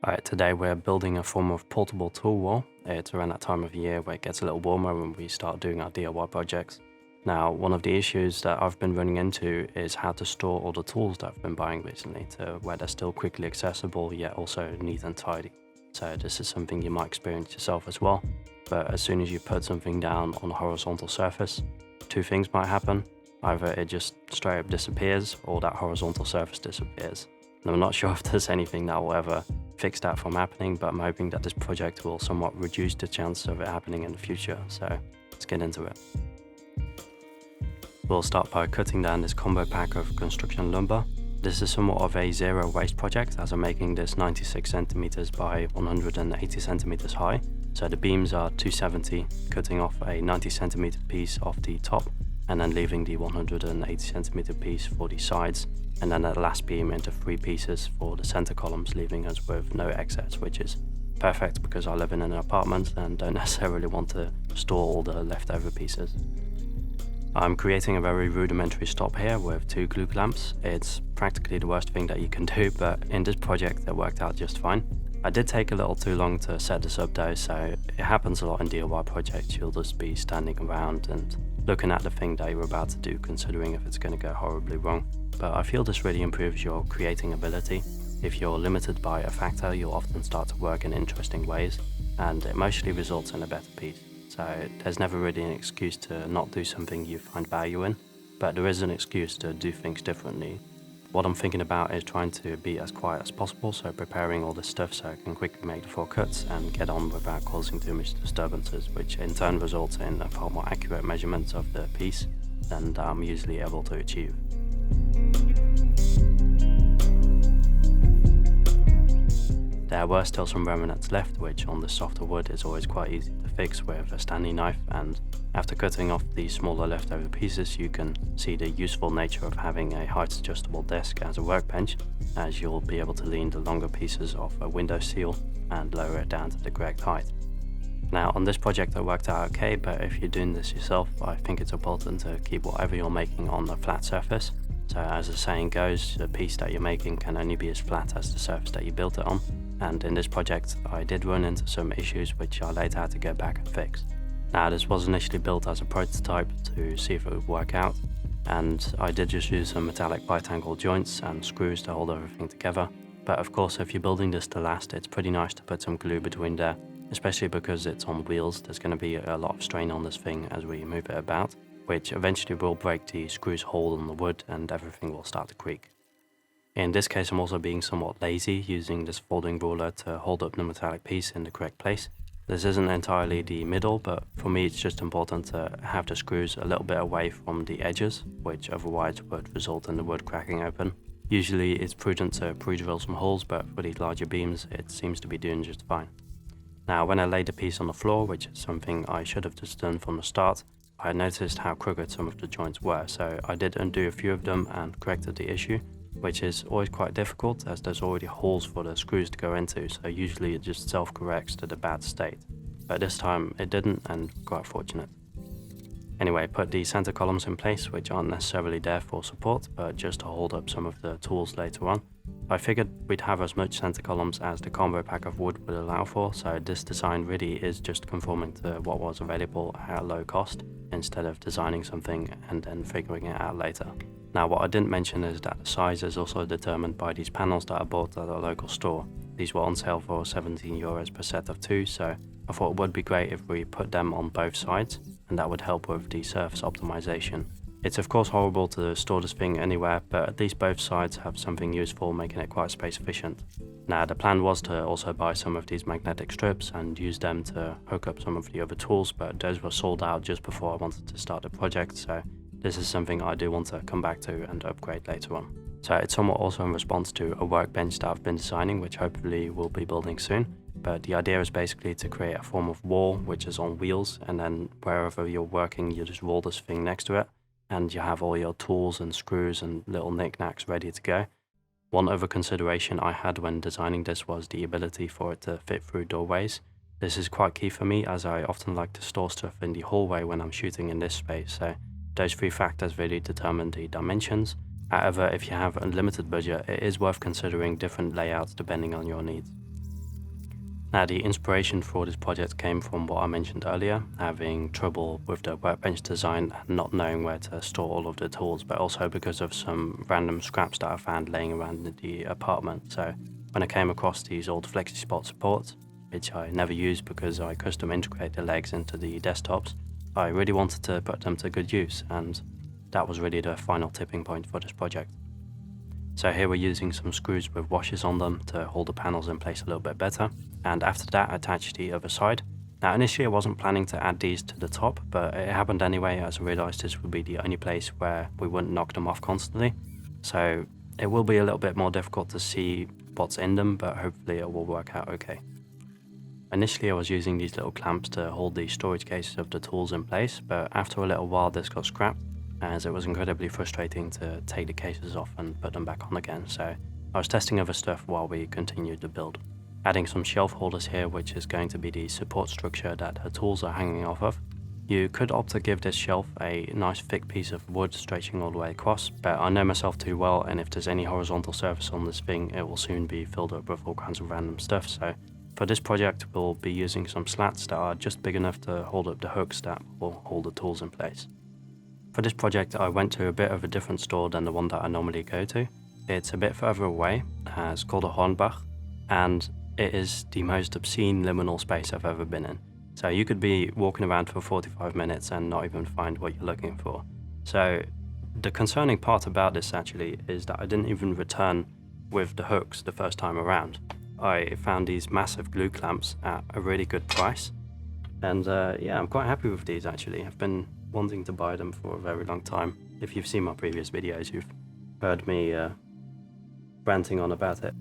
Alright, today we're building a form of portable tool wall. It's around that time of year where it gets a little warmer when we start doing our DIY projects. Now, one of the issues that I've been running into is how to store all the tools that I've been buying recently to where they're still quickly accessible yet also neat and tidy. So this is something you might experience yourself as well, but as soon as you put something down on a horizontal surface, two things might happen. Either it just straight up disappears or that horizontal surface disappears. And I'm not sure if there's anything that will ever fix that from happening, but I'm hoping that this project will somewhat reduce the chance of it happening in the future. So let's get into it. We'll start by cutting down this combo pack of construction lumber. This is somewhat of a zero waste project as I'm making this 96 centimeters by 180 centimeters high. So the beams are 270, cutting off a 90 centimeter piece off the top and then leaving the 180 centimeter piece for the sides, and then that last beam into 3 pieces for the center columns, leaving us with no excess, which is perfect because I live in an apartment and don't necessarily want to store all the leftover pieces. I'm creating a very rudimentary stop here with 2 glue clamps. It's practically the worst thing that you can do, but in this project it worked out just fine. I did take a little too long to set this up though, so it happens a lot in DIY projects. You'll just be standing around and looking at the thing that you're about to do, considering if it's going to go horribly wrong. But I feel this really improves your creating ability. If you're limited by a factor, you'll often start to work in interesting ways, and it mostly results in a better piece. So there's never really an excuse to not do something you find value in, but there is an excuse to do things differently. What I'm thinking about is trying to be as quiet as possible, so preparing all this stuff so I can quickly make the 4 cuts and get on without causing too much disturbances, which in turn results in a far more accurate measurement of the piece than I'm usually able to achieve. There were still some remnants left, which on the softer wood is always quite easy to fix with a Stanley knife, and after cutting off the smaller leftover pieces you can see the useful nature of having a height adjustable desk as a workbench, as you'll be able to lean the longer pieces off a window sill and lower it down to the correct height. Now on this project it worked out okay, but if you're doing this yourself, I think it's important to keep whatever you're making on a flat surface. So as the saying goes, the piece that you're making can only be as flat as the surface that you built it on. And in this project I did run into some issues which I later had to go back and fix. Now this was initially built as a prototype to see if it would work out, and I did just use some metallic right angle joints and screws to hold everything together. But of course if you're building this to last, it's pretty nice to put some glue between there, especially because it's on wheels. There's going to be a lot of strain on this thing as we move it about, which eventually will break the screws hold on the wood and everything will start to creak. In this case I'm also being somewhat lazy, using this folding ruler to hold up the metallic piece in the correct place. This isn't entirely the middle, but for me it's just important to have the screws a little bit away from the edges, which otherwise would result in the wood cracking open. Usually it's prudent to pre-drill some holes, but for these larger beams it seems to be doing just fine. Now when I laid the piece on the floor, which is something I should have just done from the start, I noticed how crooked some of the joints were, so I did undo a few of them and corrected the issue, which is always quite difficult as there's already holes for the screws to go into, so usually it just self-corrects to the bad state. But this time it didn't, and quite fortunate. Anyway, put the center columns in place, which aren't necessarily there for support, but just to hold up some of the tools later on. I figured we'd have as much center columns as the combo pack of wood would allow for, so this design really is just conforming to what was available at a low cost, instead of designing something and then figuring it out later. Now what I didn't mention is that the size is also determined by these panels that I bought at a local store. These were on sale for €17 per set of 2, so I thought it would be great if we put them on both sides, and that would help with the surface optimization. It's of course horrible to store this thing anywhere, but at least both sides have something useful, making it quite space efficient. Now the plan was to also buy some of these magnetic strips and use them to hook up some of the other tools, but those were sold out just before I wanted to start the project, so this is something I do want to come back to and upgrade later on. So it's somewhat also in response to a workbench that I've been designing, which hopefully we'll be building soon. But the idea is basically to create a form of wall which is on wheels, and then wherever you're working you just roll this thing next to it, and you have all your tools and screws and little knickknacks ready to go. One other consideration I had when designing this was the ability for it to fit through doorways. This is quite key for me as I often like to store stuff in the hallway when I'm shooting in this space, so those 3 factors really determine the dimensions. However, if you have a limited budget, it is worth considering different layouts depending on your needs. Now, the inspiration for this project came from what I mentioned earlier, having trouble with the workbench design and not knowing where to store all of the tools, but also because of some random scraps that I found laying around in the apartment. So when I came across these old FlexiSpot supports, which I never used because I custom integrate the legs into the desktops, I really wanted to put them to good use, and that was really the final tipping point for this project. So here we're using some screws with washers on them to hold the panels in place a little bit better, and after that attach the other side. Now initially I wasn't planning to add these to the top, but it happened anyway as I realised this would be the only place where we wouldn't knock them off constantly. So it will be a little bit more difficult to see what's in them, but hopefully it will work out okay. Initially I was using these little clamps to hold the storage cases of the tools in place, but after a little while this got scrapped, as it was incredibly frustrating to take the cases off and put them back on again, so I was testing other stuff while we continued the build. Adding some shelf holders here, which is going to be the support structure that the tools are hanging off of. You could opt to give this shelf a nice thick piece of wood stretching all the way across, but I know myself too well, and if there's any horizontal surface on this thing, it will soon be filled up with all kinds of random stuff. So for this project, we'll be using some slats that are just big enough to hold up the hooks that will hold the tools in place. For this project, I went to a bit of a different store than the one that I normally go to. It's a bit further away, it's called a Hornbach, and it is the most obscene liminal space I've ever been in. So you could be walking around for 45 minutes and not even find what you're looking for. So the concerning part about this actually is that I didn't even return with the hooks the first time around. I found these massive glue clamps at a really good price, and yeah, I'm quite happy with these actually. I've been wanting to buy them for a very long time. If you've seen my previous videos, you've heard me ranting on about it.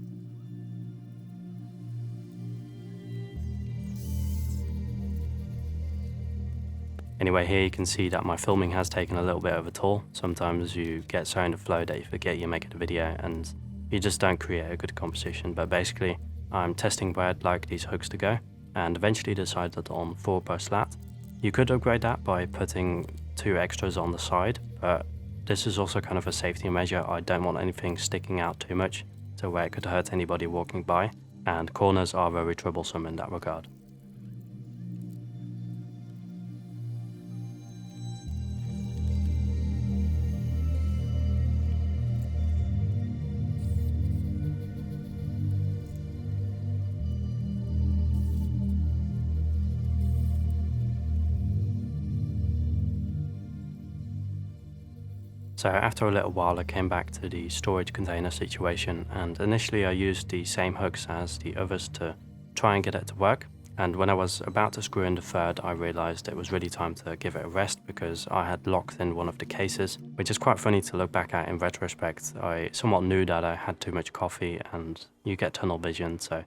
Anyway, here you can see that my filming has taken a little bit of a toll. Sometimes you get so in the flow that you forget you're making a video and you just don't create a good composition. But basically, I'm testing where I'd like these hooks to go and eventually decided on 4 per slat. You could upgrade that by putting 2 extras on the side, but this is also kind of a safety measure. I don't want anything sticking out too much to where it could hurt anybody walking by, and corners are very troublesome in that regard. So after a little while I came back to the storage container situation, and initially I used the same hooks as the others to try and get it to work, and when I was about to screw in the third I realised it was really time to give it a rest because I had locked in one of the cases, which is quite funny to look back at in retrospect. I somewhat knew that I had too much coffee and you get tunnel vision, so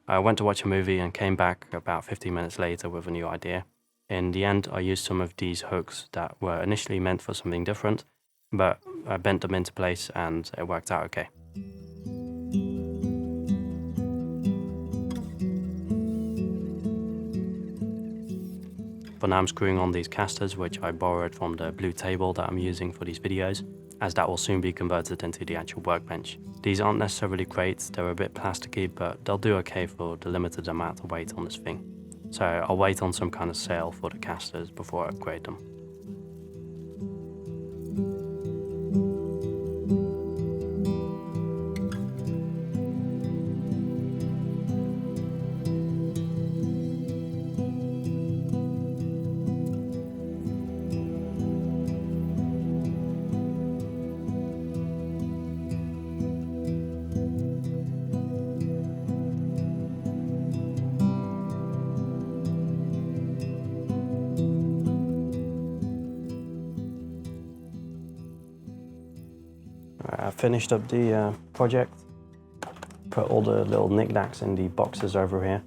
I went to watch a movie and came back about 15 minutes later with a new idea. In the end I used some of these hooks that were initially meant for something different, but I bent them into place and it worked out okay. For now I'm screwing on these casters, which I borrowed from the blue table that I'm using for these videos, as that will soon be converted into the actual workbench. These aren't necessarily great, they're a bit plasticky, but they'll do okay for the limited amount of weight on this thing. So I'll wait on some kind of sale for the casters before I upgrade them. I finished up the project, put all the little knickknacks in the boxes over here,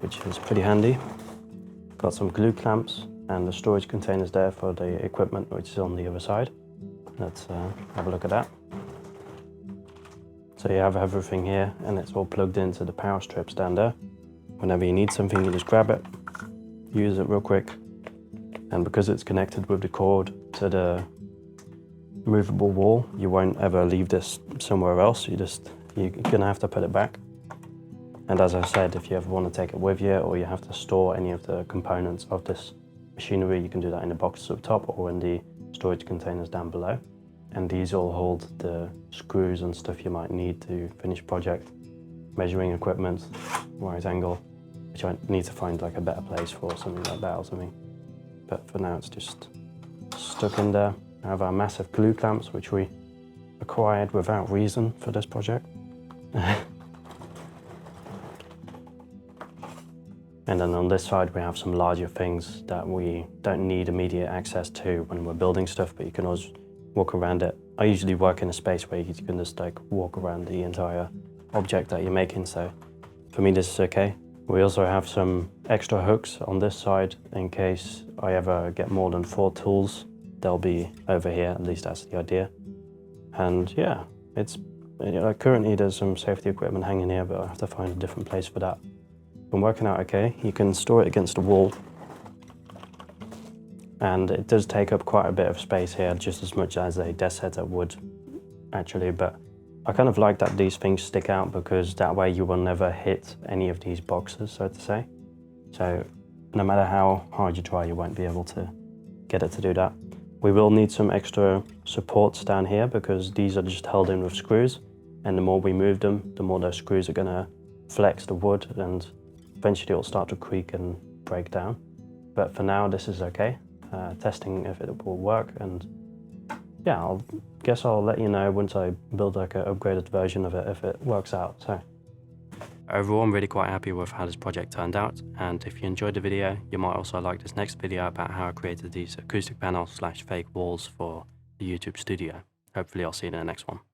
which is pretty handy. Got some glue clamps and the storage containers there for the equipment, which is on the other side. Let's have a look at that. So you have everything here and it's all plugged into the power strips down there. Whenever you need something, you just grab it, use it real quick. And because it's connected with the cord to the movable wall, you won't ever leave this somewhere else. You're gonna have to put it back. And as I said, if you ever want to take it with you or you have to store any of the components of this machinery, you can do that in the boxes up top or in the storage containers down below. And these all hold the screws and stuff you might need to finish a project, measuring equipment, right angle, which I need to find like a better place for, something like that or something. But for now it's just stuck in there. I have our massive glue clamps, which we acquired without reason for this project. And then on this side we have some larger things that we don't need immediate access to when we're building stuff, but you can always walk around it. I usually work in a space where you can just like walk around the entire object that you're making, so for me this is okay. We also have some extra hooks on this side in case I ever get more than 4 tools. They'll be over here, at least that's the idea. And yeah, currently there's some safety equipment hanging here, but I have to find a different place for that. Been working out okay. You can store it against the wall, and it does take up quite a bit of space here, just as much as a desk setup would actually, but I kind of like that these things stick out because that way you will never hit any of these boxes, so to say. So no matter how hard you try, you won't be able to get it to do that. We will need some extra supports down here because these are just held in with screws, and the more we move them, the more those screws are gonna flex the wood and eventually it'll start to creak and break down. But for now, this is okay. Testing if it will work, and yeah, guess I'll let you know once I build like an upgraded version of it if it works out. So overall, I'm really quite happy with how this project turned out, and if you enjoyed the video, you might also like this next video about how I created these acoustic panels / fake walls for the YouTube studio. Hopefully I'll see you in the next one.